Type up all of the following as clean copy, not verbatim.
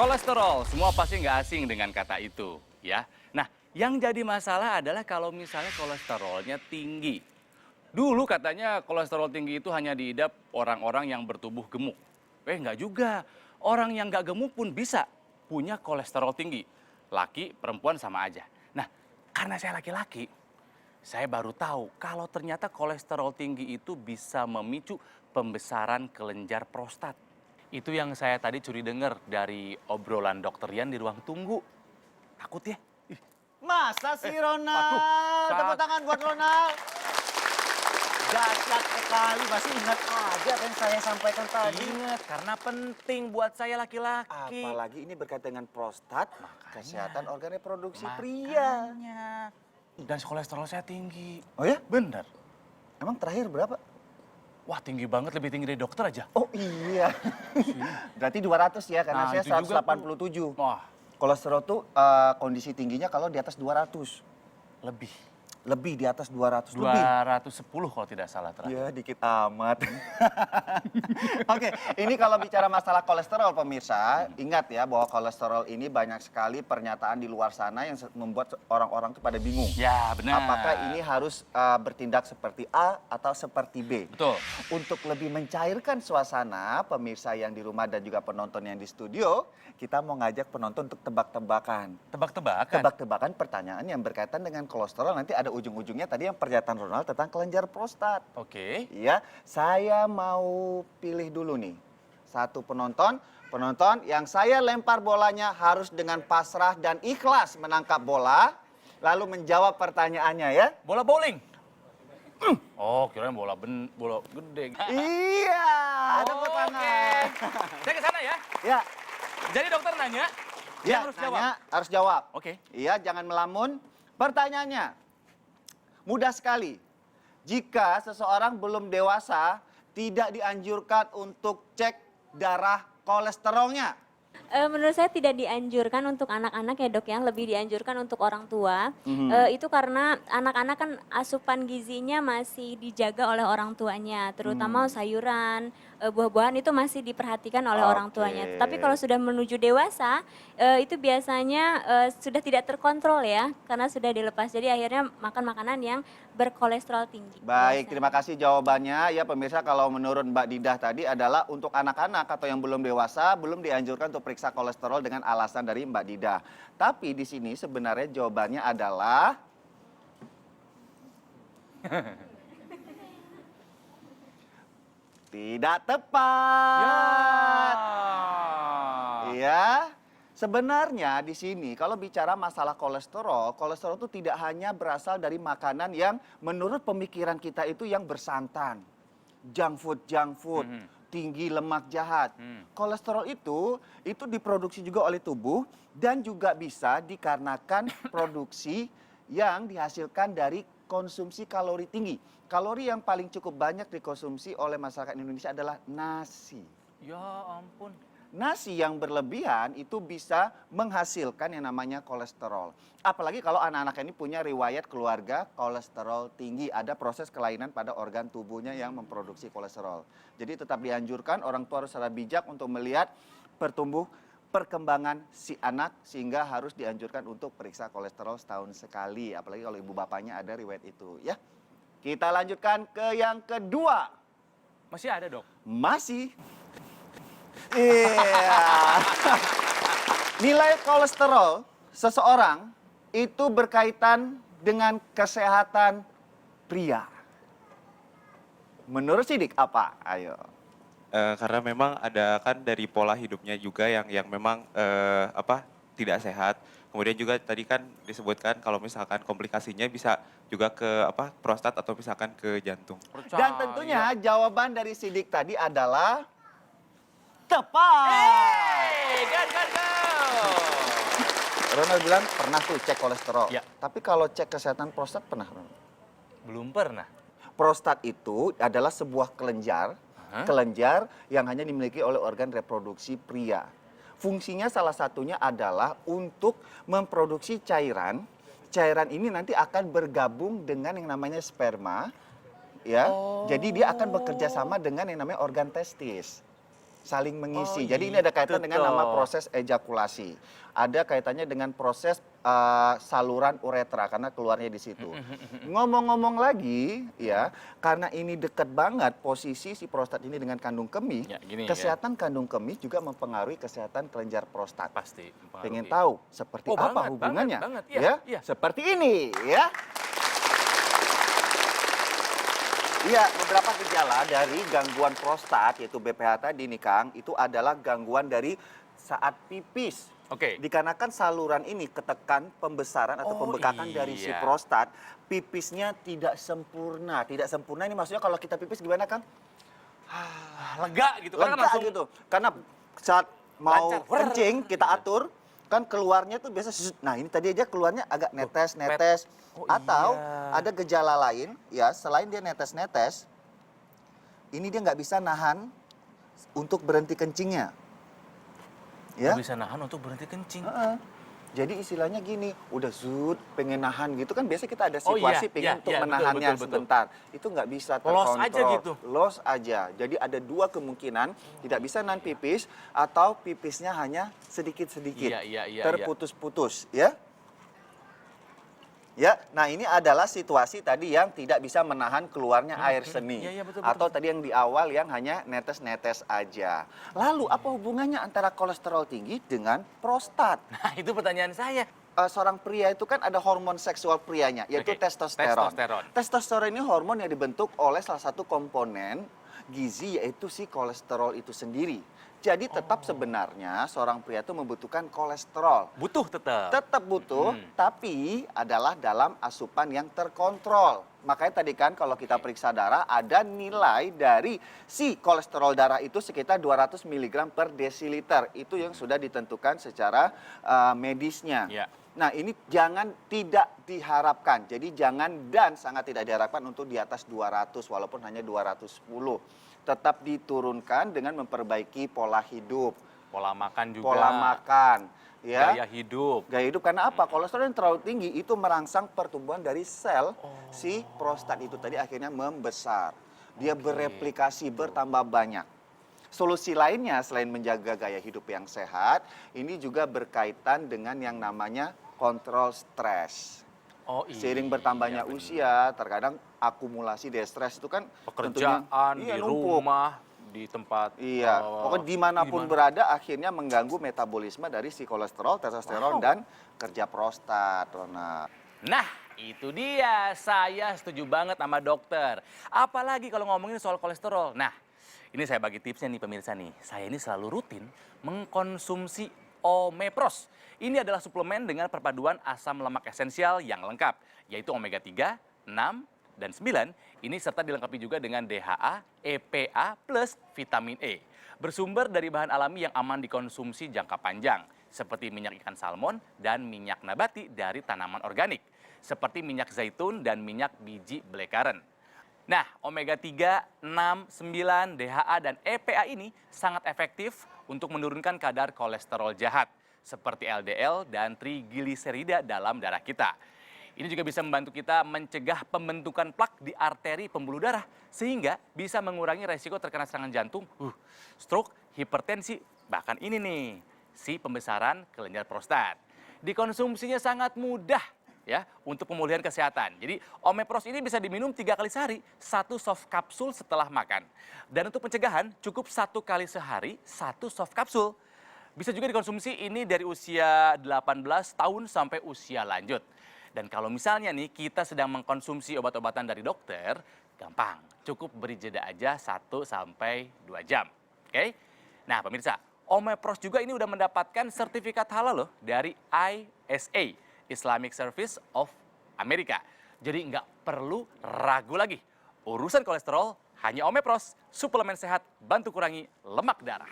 Kolesterol, semua pasti nggak asing dengan kata itu, ya. Nah, yang jadi masalah adalah kalau misalnya kolesterolnya tinggi. Dulu katanya kolesterol tinggi itu hanya diidap orang-orang yang bertubuh gemuk. Nggak juga. Orang yang nggak gemuk pun bisa punya kolesterol tinggi. Laki, perempuan sama aja. Nah, karena saya laki-laki, saya baru tahu kalau ternyata kolesterol tinggi itu bisa memicu pembesaran kelenjar prostat. Itu yang saya tadi curi dengar dari obrolan dokter Rian di ruang tunggu. Takut ya? Masa sih waduh, Ronald? Tepuk saat- tangan buat Ronald. Dahsyat sekali, masih ingat aja apa yang saya sampaikan tadi. Ingat, karena penting buat saya laki-laki. Apalagi ini berkaitan dengan prostat, Makanya. kesehatan organ reproduksi pria. Makanya. Dan kolesterol saya tinggi. Oh ya? Bener. Emang terakhir berapa? Wah, tinggi banget, lebih tinggi dari dokter aja. Oh iya. Berarti 200 ya, karena Nah, saya itu juga 187. Wah, Kolesterol tuh kondisi tingginya kalau di atas 200. lebih. Lebih di atas 200 lebih. 210 kalau tidak salah terakhir. Ya, dikit amat. Oke, ini kalau bicara masalah kolesterol pemirsa, ingat ya bahwa kolesterol ini banyak sekali pernyataan di luar sana yang membuat orang-orang tuh pada bingung. Ya, benar. Apakah ini harus bertindak seperti A atau seperti B? Betul. Untuk lebih mencairkan suasana, pemirsa yang di rumah dan juga penonton yang di studio, kita mau ngajak penonton untuk tebak-tebakan. Tebak-tebakan. Tebak-tebakan pertanyaan yang berkaitan dengan kolesterol, nanti ada ujung-ujungnya tadi yang pernyataan Ronald tentang kelenjar prostat. Oke. Iya, saya mau pilih dulu nih. Satu penonton yang saya lempar bolanya harus dengan pasrah dan ikhlas menangkap bola, lalu menjawab pertanyaannya ya. Bola bowling. Oh, kirain bola gede. Iya, ada Oke. tangan. Saya ke sana ya. Ya, Jadi dokter nanya, ya, dia harus jawab. harus jawab. Oke. Iya, jangan melamun. Pertanyaannya, mudah sekali. Jika seseorang belum dewasa, tidak dianjurkan untuk cek darah kolesterolnya. Menurut saya tidak dianjurkan untuk anak-anak ya dok ya, lebih dianjurkan untuk orang tua. Itu karena anak-anak kan asupan gizinya masih dijaga oleh orang tuanya, terutama sayuran, buah-buahan itu masih diperhatikan oleh orang tuanya. Oke. Tapi kalau sudah menuju dewasa, itu biasanya sudah tidak terkontrol ya, karena sudah dilepas. Jadi akhirnya makan makanan yang berkolesterol tinggi. Baik, biasanya. terima kasih jawabannya. Ya pemirsa, kalau menurut Mbak Didah tadi adalah untuk anak-anak atau yang belum dewasa, belum dianjurkan untuk periksa kolesterol dengan alasan dari Mbak Didah. Tapi di sini sebenarnya jawabannya adalah... Tidak tepat. Iya. Sebenarnya di sini kalau bicara masalah kolesterol, kolesterol itu tidak hanya berasal dari makanan yang menurut pemikiran kita itu yang bersantan. Junk food, tinggi lemak jahat. Kolesterol itu diproduksi juga oleh tubuh dan juga bisa dikarenakan produksi yang dihasilkan dari konsumsi kalori tinggi. Kalori yang paling cukup banyak dikonsumsi oleh masyarakat Indonesia adalah nasi. Ya ampun. Nasi yang berlebihan itu bisa menghasilkan yang namanya kolesterol. Apalagi kalau anak-anak ini punya riwayat keluarga kolesterol tinggi. Ada proses kelainan pada organ tubuhnya yang memproduksi kolesterol. Jadi tetap dianjurkan orang tua harus secara bijak untuk melihat perkembangan si anak. Sehingga harus dianjurkan untuk periksa kolesterol setahun sekali. Apalagi kalau ibu bapaknya ada riwayat itu ya. Kita lanjutkan ke yang kedua. Masih ada dok? Masih. Iya. Nilai kolesterol seseorang itu berkaitan dengan kesehatan pria. Menurut Sidik apa? Ayo. Karena memang ada kan dari pola hidupnya juga yang memang tidak sehat. Kemudian juga tadi kan disebutkan kalau misalkan komplikasinya bisa juga ke prostat atau misalkan ke jantung. Dan tentunya jawaban dari Sidik tadi adalah tepat. Go. Ronald bilang pernah tuh cek kolesterol. Ya. Tapi kalau cek kesehatan prostat pernah, Ronald? Belum pernah. Prostat itu adalah sebuah kelenjar yang hanya dimiliki oleh organ reproduksi pria. Fungsinya salah satunya adalah untuk memproduksi cairan. Cairan ini nanti akan bergabung dengan yang namanya sperma, ya. Jadi dia akan bekerja sama dengan yang namanya organ testis. saling mengisi. Oh, Jadi ini ada kaitan gitu dengan nama toh. proses ejakulasi. Ada kaitannya dengan proses saluran uretra karena keluarnya di situ. Ngomong-ngomong lagi ya, karena ini dekat banget posisi si prostat ini dengan kandung kemih, Ya, gini kesehatan kandung kemih juga mempengaruhi kesehatan kelenjar prostat. Pasti. mempengaruhi. Pengen tahu seperti Oh, apa banget, hubungannya? banget, Ya, iya, iya. seperti ini ya. Iya, beberapa gejala dari gangguan prostat yaitu BPH tadi nih Kang, itu adalah gangguan dari saat pipis. Oke. Dikarenakan saluran ini ketekan pembesaran atau Oh, pembekatan dari si iya. prostat, pipisnya tidak sempurna. Tidak sempurna ini maksudnya kalau kita pipis gimana Kang? Lega gitu kan Lega langsung gitu. Karena saat mau lancar. kencing kita atur, kan keluarnya tuh biasa nah ini tadi aja keluarnya agak netes-netes. Oh, Atau iya. ada gejala lain ya, selain dia netes-netes, ini dia nggak bisa nahan untuk berhenti kencingnya. Ya. Nggak bisa nahan untuk berhenti kencing. Heeh. Jadi istilahnya gini, udah pengen nahan gitu kan biasa kita ada Oh, iya, situasi pengen iya, untuk iya, betul, menahannya betul, betul. sebentar. Itu nggak bisa Los terkontrol. aja gitu. Los aja. Jadi ada dua kemungkinan, tidak bisa nahan pipis atau pipisnya hanya sedikit-sedikit. Iya, iya, iya, terputus-putus, ya. Ya, nah ini adalah situasi tadi yang tidak bisa menahan keluarnya air seni. Iya, iya, betul, Atau betul. tadi yang di awal yang hanya netes-netes aja. Lalu apa hubungannya antara kolesterol tinggi dengan prostat? Nah, itu pertanyaan saya. Seorang pria itu kan ada hormon seksual prianya, yaitu Oke, testosteron. testosteron. Testosteron ini hormon yang dibentuk oleh salah satu komponen gizi, yaitu si kolesterol itu sendiri. Jadi tetap sebenarnya seorang pria itu membutuhkan kolesterol. Butuh tetap. Tetap butuh, tapi adalah dalam asupan yang terkontrol. Makanya tadi kan kalau kita periksa darah, ada nilai dari si kolesterol darah itu sekitar 200 mg per desiliter. Itu yang sudah ditentukan secara medisnya. Ya. Nah ini jangan tidak diharapkan. Jadi jangan dan sangat tidak diharapkan untuk di atas 200 walaupun hanya 210. Tetap diturunkan dengan memperbaiki pola hidup. Pola makan juga. Pola makan. Ya. Gaya hidup. Gaya hidup karena apa? Kolesterol yang terlalu tinggi itu merangsang pertumbuhan dari sel si prostat itu tadi akhirnya membesar. Dia bereplikasi, bertambah banyak. Solusi lainnya selain menjaga gaya hidup yang sehat, ini juga berkaitan dengan yang namanya kontrol stres. Oh iya. Seiring bertambahnya bener. usia, terkadang akumulasi stres itu kan Pekerjaan tentunya, di numpuk. rumah, di tempat. Iya, pokoknya dimanapun berada akhirnya mengganggu metabolisme dari si kolesterol, testosteron, dan kerja prostat, Rona. Nah, itu dia. Saya setuju banget sama dokter. Apalagi kalau ngomongin soal kolesterol. Nah, ini saya bagi tipsnya nih pemirsa nih. Saya ini selalu rutin mengkonsumsi Omepros. Ini adalah suplemen dengan perpaduan asam lemak esensial yang lengkap, yaitu omega 3, 6, dan 9. Ini serta dilengkapi juga dengan DHA, EPA, plus vitamin E. Bersumber dari bahan alami yang aman dikonsumsi jangka panjang, seperti minyak ikan salmon dan minyak nabati dari tanaman organik, seperti minyak zaitun dan minyak biji blackcurrant. Nah, omega 3, 6, 9, DHA, dan EPA ini sangat efektif untuk menurunkan kadar kolesterol jahat, seperti LDL dan trigliserida dalam darah kita. Ini juga bisa membantu kita mencegah pembentukan plak di arteri pembuluh darah, sehingga bisa mengurangi resiko terkena serangan jantung, stroke, hipertensi, bahkan ini nih, si pembesaran kelenjar prostat. Dikonsumsinya sangat mudah ya untuk pemulihan kesehatan. Jadi Omepros ini bisa diminum 3 kali sehari, 1 soft kapsul setelah makan. Dan untuk pencegahan cukup 1 kali sehari, 1 soft kapsul. Bisa juga dikonsumsi ini dari usia 18 tahun sampai usia lanjut. Dan kalau misalnya nih kita sedang mengkonsumsi obat-obatan dari dokter, gampang. Cukup beri jeda aja 1 sampai 2 jam. Oke? Nah pemirsa, Omepros juga ini udah mendapatkan sertifikat halal loh dari ISA, Islamic Service of America. Jadi nggak perlu ragu lagi. Urusan kolesterol hanya Omepros, suplemen sehat bantu kurangi lemak darah.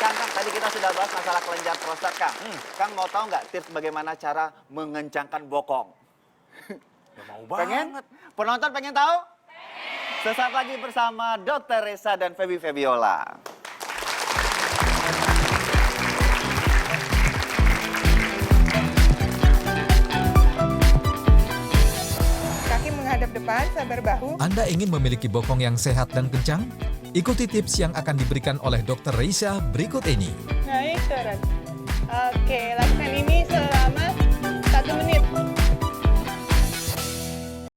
Kang, tadi kita sudah bahas masalah kelenjar prostat, Kang. Kang mau tahu nggak tips bagaimana cara mengencangkan bokong? Ya mau Pengen? banget. Penonton pengen tahu? Sesaat lagi bersama Dr. Resa dan Feby Febiola. Kaki menghadap depan, sabar bahu. Anda ingin memiliki bokong yang sehat dan kencang? Ikuti tips yang akan diberikan oleh Dr. Reisha berikut ini. Naik turun. Oke, lakukan ini